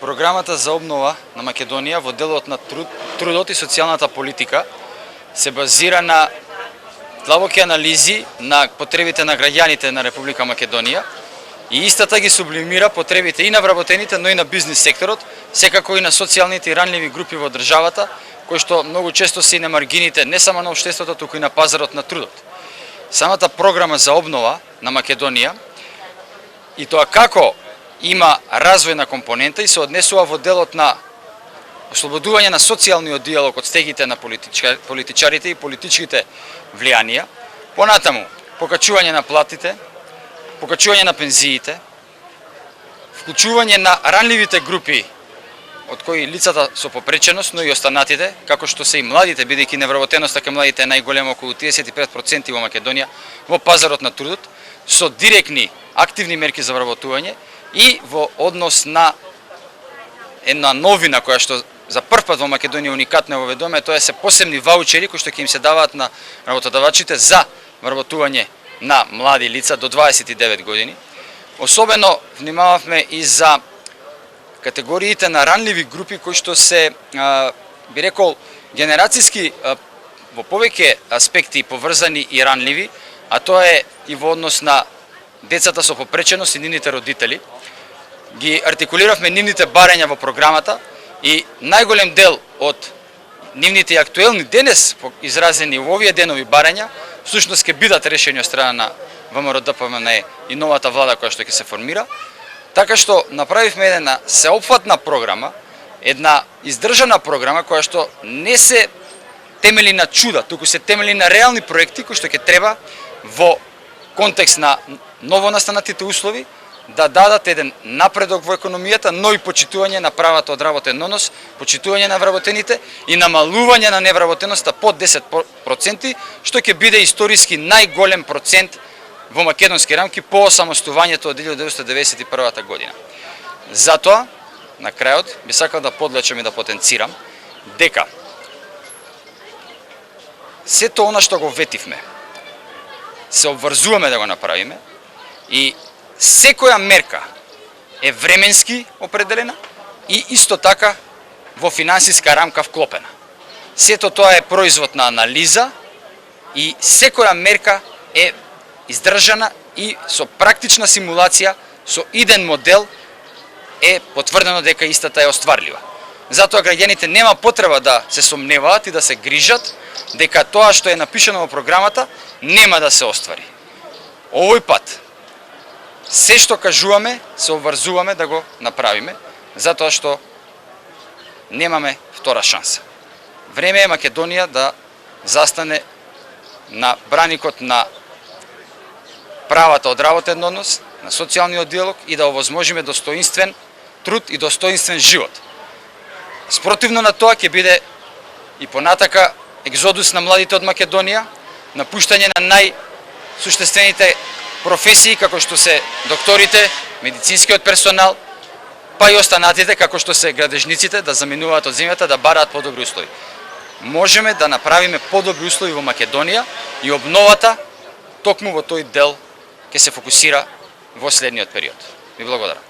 Програмата за обнова на Македонија во делот на трудот и социјалната политика се базира на длабоки анализи на потребите на граѓаните на Република Македонија и истата ги сублимира потребите и на вработените, но и на бизнис секторот, секако и на социјалните и ранливи групи во државата, кои што многу често се и на маргините не само на општеството, туку и на пазарот на трудот. Самата програма за обнова на Македонија и тоа како има развојна компонента и се однесува во делот на ослободување на социјалниот диалог од стегите на политичарите и политичките влијанија, понатаму покачување на платите, покачување на пензиите, вклучување на ранливите групи од кои лицата со попреченост, но и останатите, како што се и младите, бидејќи невработеноста кај младите е најголема, околу 35% во Македонија, во пазарот на трудот, со директни активни мерки за вработување и во однос на една новина која што за прв пат во Македонија уникатно воведуваме, тоа се посебни ваучери кои што ќе им се даваат на работодавачите за вработување на млади лица до 29 години. Особено внимававме и за категориите на ранливи групи кои што се, би рекол, генерацијски во повеќе аспекти поврзани и ранливи, а тоа е и во однос на децата со попреченост и нивните родители. Ги артикулиравме нивните барања во програмата и најголем дел од нивните актуелни денес изразени во овие денови барања всушност ќе бидат решени од страна на ВМРО-ДПМНЕ и новата влада која што ќе се формира. Така што направивме една сеопфатна програма, една издржана програма која што не се темели на чуда, туку се темели на реални проекти кои што ќе треба во контекст на новонастанатите услови да дадат еден напредок во економијата, но и почитување на правата од работен однос, почитување на вработените и намалување на невработеноста под 10%, што ќе биде историски најголем процент во македонски рамки по осамостувањето од 1991 година. Затоа, на крајот, би сакал да подлечам и да потенцирам дека сето она што го ветивме, се обврзуваме да го направиме и секоја мерка е временски определена и исто така во финансиска рамка вклопена. Сето тоа е производ на анализа и секоја мерка е издржана и со практична симулација, со иден модел е потврдено дека истата е остварлива. Затоа граѓаните нема потреба да се сомневаат и да се грижат дека тоа што е напишано во програмата нема да се оствари. Овој пат се што кажуваме, се обврзуваме да го направиме, затоа што немаме втора шанса. Време е Македонија да застане на браникот на правата од работен однос, на социјалниот диалог и да овозможиме достоинствен труд и достоинствен живот. Спротивно на тоа ќе биде и понатака екзодус на младите од Македонија, напуштање на најсуштествените професии како што се докторите, медицинскиот персонал, па и останатите како што се градежниците да заминуваат од земјата да бараат подобри услови. Можеме да направиме подобри услови во Македонија и обновата токму во тој дел ќе се фокусира во следниот период. Ви благодарам.